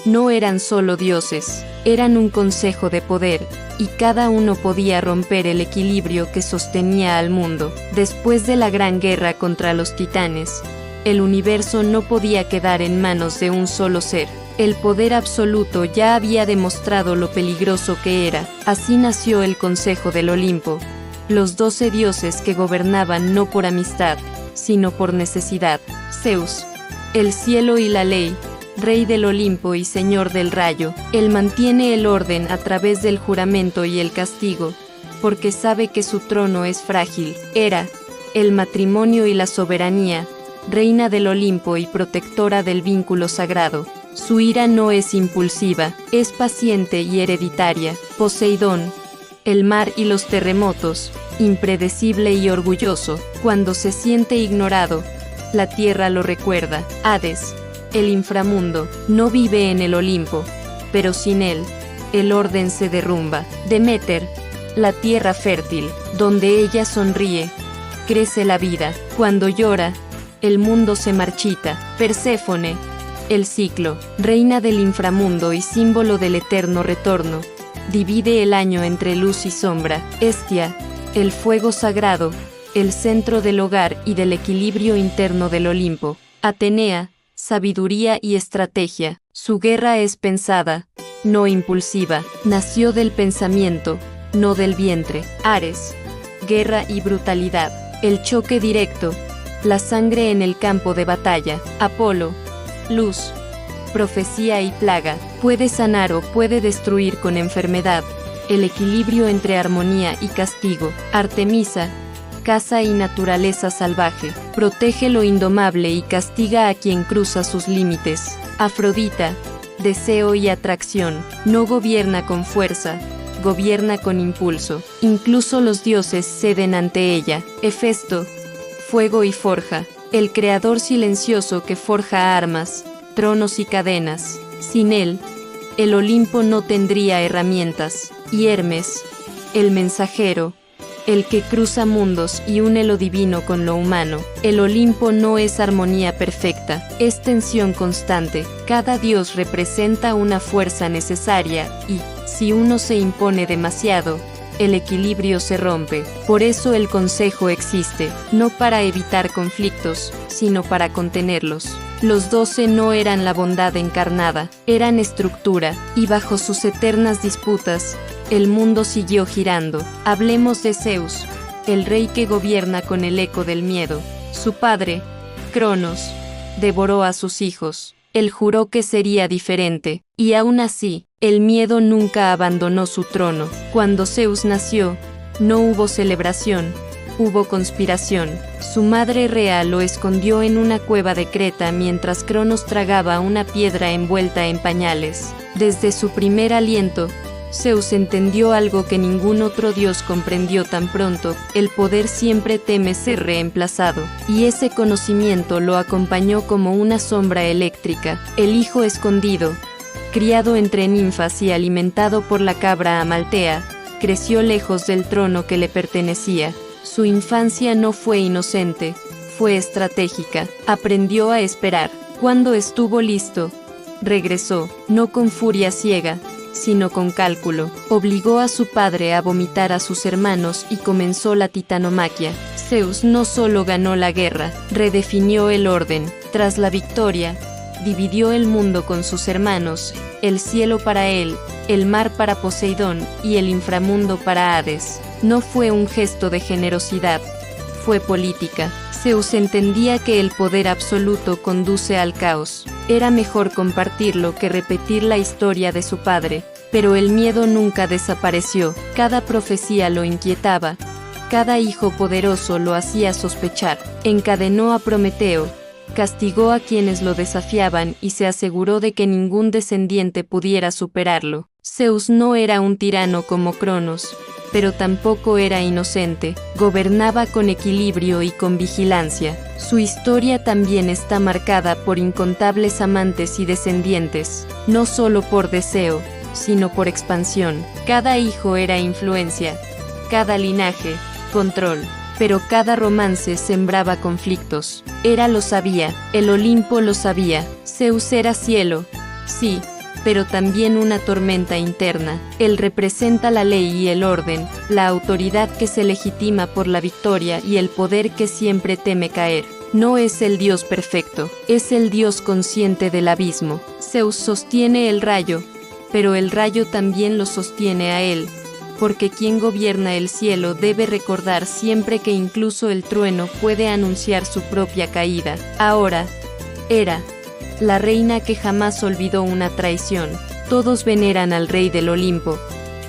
no eran solo dioses, eran un consejo de poder, y cada uno podía romper el equilibrio que sostenía al mundo. Después de la gran guerra contra los titanes, el universo no podía quedar en manos de un solo ser. El poder absoluto ya había demostrado lo peligroso que era. Así nació el Consejo del Olimpo, los 12 dioses que gobernaban no por amistad, sino por necesidad. Zeus, el cielo y la ley, rey del Olimpo y señor del rayo, él mantiene el orden a través del juramento y el castigo, porque sabe que su trono es frágil. Hera, el matrimonio y la soberanía, reina del Olimpo y protectora del vínculo sagrado. Su ira no es impulsiva, es paciente y hereditaria. Poseidón, el mar y los terremotos, impredecible y orgulloso, cuando se siente ignorado, la tierra lo recuerda. Hades, el inframundo, no vive en el Olimpo, pero sin él, el orden se derrumba. Deméter, la tierra fértil, donde ella sonríe, crece la vida. Cuando llora, el mundo se marchita. Perséfone, el ciclo, reina del inframundo y símbolo del eterno retorno, divide el año entre luz y sombra. Hestia, el fuego sagrado, el centro del hogar y del equilibrio interno del Olimpo. Atenea, sabiduría y estrategia, su guerra es pensada, no impulsiva, nació del pensamiento, no del vientre. Ares, guerra y brutalidad, el choque directo, la sangre en el campo de batalla. Apolo, luz, profecía y plaga, puede sanar o puede destruir con enfermedad, el equilibrio entre armonía y castigo. Artemisa, caza y naturaleza salvaje, protege lo indomable y castiga a quien cruza sus límites. Afrodita, deseo y atracción, no gobierna con fuerza, gobierna con impulso, incluso los dioses ceden ante ella. Hefesto, fuego y forja, el creador silencioso que forja armas, tronos y cadenas. Sin él, el Olimpo no tendría herramientas. Y Hermes, el mensajero, el que cruza mundos y une lo divino con lo humano. El Olimpo no es armonía perfecta, es tensión constante. Cada dios representa una fuerza necesaria y, si uno se impone demasiado, el equilibrio se rompe. Por eso el consejo existe, no para evitar conflictos, sino para contenerlos. Los 12 no eran la bondad encarnada, eran estructura, y bajo sus eternas disputas, el mundo siguió girando. Hablemos de Zeus, el rey que gobierna con el eco del miedo. Su padre, Cronos, devoró a sus hijos. Él juró que sería diferente, y aún así, el miedo nunca abandonó su trono. Cuando Zeus nació, no hubo celebración, hubo conspiración. Su madre Rea lo escondió en una cueva de Creta mientras Cronos tragaba una piedra envuelta en pañales. Desde su primer aliento, Zeus entendió algo que ningún otro dios comprendió tan pronto: el poder siempre teme ser reemplazado, y ese conocimiento lo acompañó como una sombra eléctrica. El hijo escondido, criado entre ninfas y alimentado por la cabra Amaltea, creció lejos del trono que le pertenecía. Su infancia no fue inocente, fue estratégica. Aprendió a esperar. Cuando estuvo listo, regresó, no con furia ciega, sino con cálculo. Obligó a su padre a vomitar a sus hermanos y comenzó la titanomaquia. Zeus no solo ganó la guerra, redefinió el orden. Tras la victoria, dividió el mundo con sus hermanos, el cielo para él, el mar para Poseidón y el inframundo para Hades. No fue un gesto de generosidad, fue política. Zeus entendía que el poder absoluto conduce al caos. Era mejor compartirlo que repetir la historia de su padre. Pero el miedo nunca desapareció. Cada profecía lo inquietaba. Cada hijo poderoso lo hacía sospechar. Encadenó a Prometeo, castigó a quienes lo desafiaban y se aseguró de que ningún descendiente pudiera superarlo. Zeus no era un tirano como Cronos, pero tampoco era inocente. Gobernaba con equilibrio y con vigilancia. Su historia también está marcada por incontables amantes y descendientes, no solo por deseo, sino por expansión. Cada hijo era influencia, cada linaje, control. Pero cada romance sembraba conflictos. Hera lo sabía, el Olimpo lo sabía. Zeus era cielo, sí, pero también una tormenta interna. Él representa la ley y el orden, la autoridad que se legitima por la victoria y el poder que siempre teme caer. No es el Dios perfecto, es el Dios consciente del abismo. Zeus sostiene el rayo, pero el rayo también lo sostiene a él, porque quien gobierna el cielo debe recordar siempre que incluso el trueno puede anunciar su propia caída. Ahora, Hera, la reina que jamás olvidó una traición. Todos veneran al rey del Olimpo,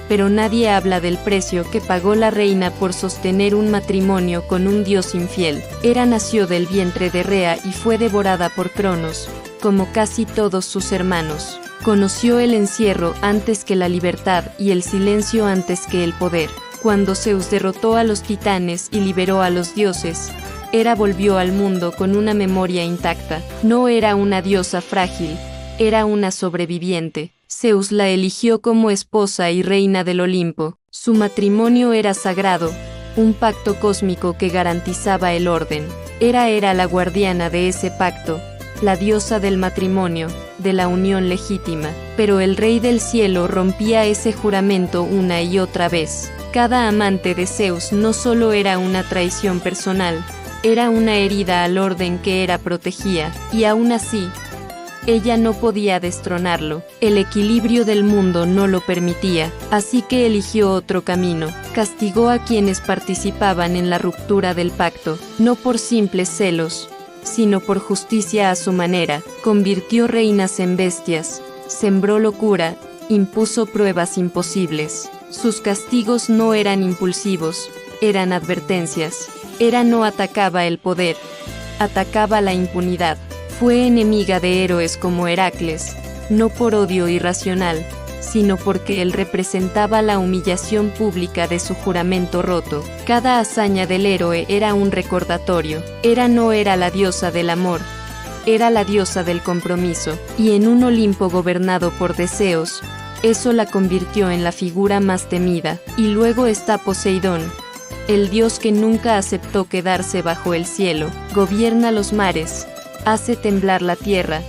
pero nadie habla del precio que pagó la reina por sostener un matrimonio con un dios infiel. Hera nació del vientre de Rea y fue devorada por Cronos, como casi todos sus hermanos. Conoció el encierro antes que la libertad y el silencio antes que el poder. Cuando Zeus derrotó a los titanes y liberó a los dioses, Hera volvió al mundo con una memoria intacta. No era una diosa frágil, era una sobreviviente. Zeus la eligió como esposa y reina del Olimpo. Su matrimonio era sagrado, un pacto cósmico que garantizaba el orden. Hera era la guardiana de ese pacto, la diosa del matrimonio, de la unión legítima. Pero el rey del cielo rompía ese juramento una y otra vez. Cada amante de Zeus no solo era una traición personal, era una herida al orden que Hera protegía, y aún así, ella no podía destronarlo. El equilibrio del mundo no lo permitía, así que eligió otro camino. Castigó a quienes participaban en la ruptura del pacto, no por simples celos, sino por justicia a su manera. Convirtió reinas en bestias, sembró locura, impuso pruebas imposibles. Sus castigos no eran impulsivos, eran advertencias. Hera no atacaba el poder, atacaba la impunidad. Fue enemiga de héroes como Heracles, no por odio irracional, sino porque él representaba la humillación pública de su juramento roto. Cada hazaña del héroe era un recordatorio. Hera no era la diosa del amor, era la diosa del compromiso, y en un Olimpo gobernado por deseos, eso la convirtió en la figura más temida. Y luego está Poseidón, el dios que nunca aceptó quedarse bajo el cielo. Gobierna los mares, hace temblar la tierra,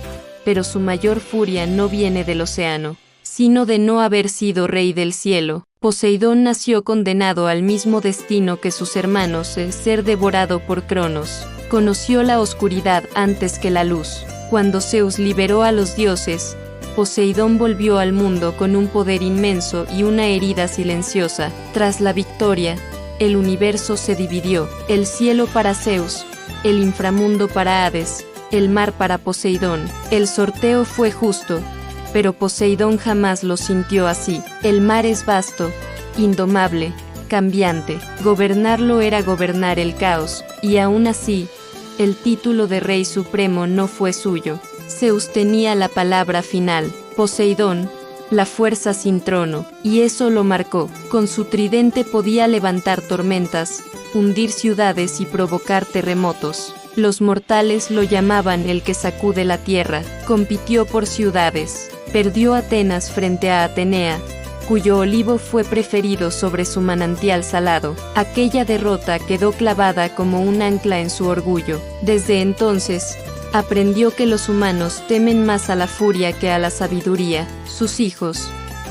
pero su mayor furia no viene del océano, sino de no haber sido rey del cielo. Poseidón nació condenado al mismo destino que sus hermanos, el ser devorado por Cronos. Conoció la oscuridad antes que la luz. Cuando Zeus liberó a los dioses, Poseidón volvió al mundo con un poder inmenso y una herida silenciosa. Tras la victoria, el universo se dividió, el cielo para Zeus, el inframundo para Hades, el mar para Poseidón. El sorteo fue justo, pero Poseidón jamás lo sintió así. El mar es vasto, indomable, cambiante. Gobernarlo era gobernar el caos, y aún así, el título de rey supremo no fue suyo. Zeus tenía la palabra final. Poseidón, la fuerza sin trono, y eso lo marcó. Con su tridente podía levantar tormentas, hundir ciudades y provocar terremotos. Los mortales lo llamaban el que sacude la tierra. Compitió por ciudades. Perdió Atenas frente a Atenea, cuyo olivo fue preferido sobre su manantial salado. Aquella derrota quedó clavada como un ancla en su orgullo. Desde entonces, aprendió que los humanos temen más a la furia que a la sabiduría. Sus hijos,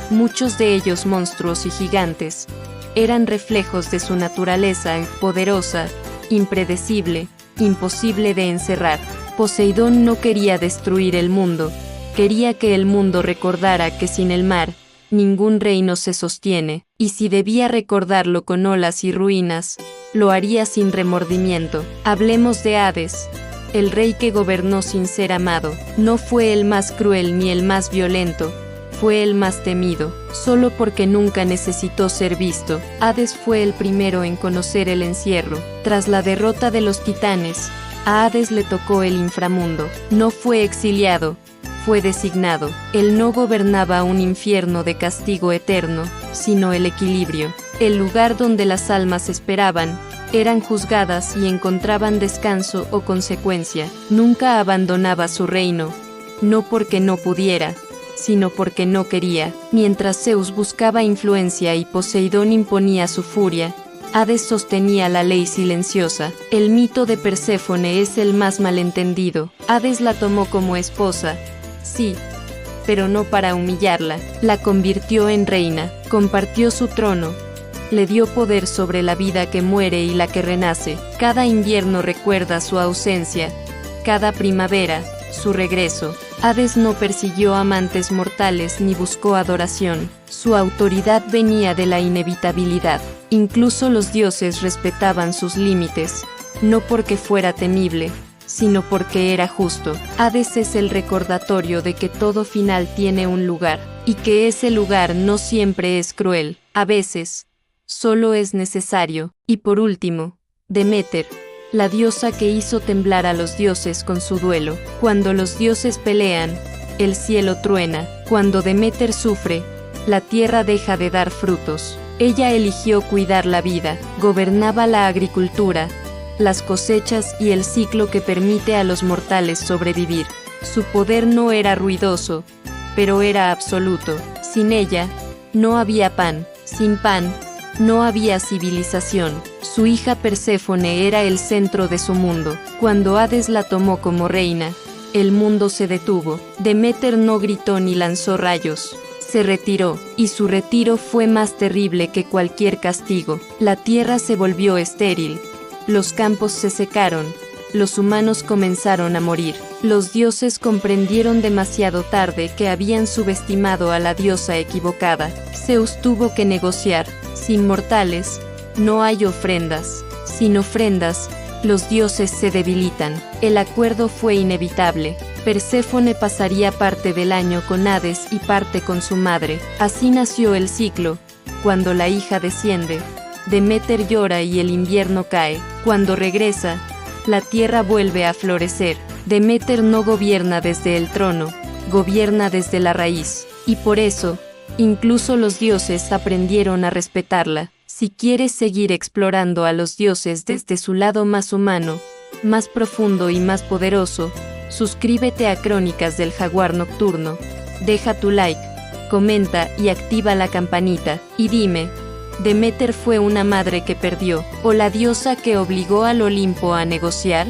muchos de ellos monstruos y gigantes, eran reflejos de su naturaleza poderosa, impredecible, imposible de encerrar. Poseidón no quería destruir el mundo, quería que el mundo recordara que sin el mar, ningún reino se sostiene, y si debía recordarlo con olas y ruinas, lo haría sin remordimiento. Hablemos de Hades, el rey que gobernó sin ser amado. No fue el más cruel ni el más violento, fue el más temido, solo porque nunca necesitó ser visto. Hades fue el primero en conocer el encierro. Tras la derrota de los titanes, a Hades le tocó el inframundo. No fue exiliado, fue designado. Él no gobernaba un infierno de castigo eterno, sino el equilibrio, el lugar donde las almas esperaban, eran juzgadas y encontraban descanso o consecuencia. Nunca abandonaba su reino, no porque no pudiera, sino porque no quería. Mientras Zeus buscaba influencia y Poseidón imponía su furia, Hades sostenía la ley silenciosa. El mito de Perséfone es el más malentendido. Hades la tomó como esposa, sí, pero no para humillarla. La convirtió en reina, compartió su trono, le dio poder sobre la vida que muere y la que renace. Cada invierno recuerda su ausencia, cada primavera, su regreso. Hades no persiguió amantes mortales ni buscó adoración. Su autoridad venía de la inevitabilidad. Incluso los dioses respetaban sus límites, no porque fuera temible, sino porque era justo. Hades es el recordatorio de que todo final tiene un lugar, y que ese lugar no siempre es cruel. A veces, solo es necesario. Y por último, Deméter, la diosa que hizo temblar a los dioses con su duelo. Cuando los dioses pelean, el cielo truena. Cuando Deméter sufre, la tierra deja de dar frutos. Ella eligió cuidar la vida, gobernaba la agricultura, las cosechas y el ciclo que permite a los mortales sobrevivir. Su poder no era ruidoso, pero era absoluto. Sin ella, no había pan. Sin pan, no había civilización. Su hija Perséfone era el centro de su mundo. Cuando Hades la tomó como reina, el mundo se detuvo. Deméter no gritó ni lanzó rayos. Se retiró, y su retiro fue más terrible que cualquier castigo. La tierra se volvió estéril. Los campos se secaron. Los humanos comenzaron a morir. Los dioses comprendieron demasiado tarde que habían subestimado a la diosa equivocada. Zeus tuvo que negociar. Sin mortales, no hay ofrendas. Sin ofrendas, los dioses se debilitan. El acuerdo fue inevitable. Perséfone pasaría parte del año con Hades y parte con su madre. Así nació el ciclo. Cuando la hija desciende, Deméter llora y el invierno cae. Cuando regresa, la tierra vuelve a florecer. Deméter no gobierna desde el trono, gobierna desde la raíz. Y por eso, incluso los dioses aprendieron a respetarla. Si quieres seguir explorando a los dioses desde su lado más humano, más profundo y más poderoso, suscríbete a Crónicas del Jaguar Nocturno, deja tu like, comenta y activa la campanita. Y dime, ¿Deméter fue una madre que perdió, o la diosa que obligó al Olimpo a negociar?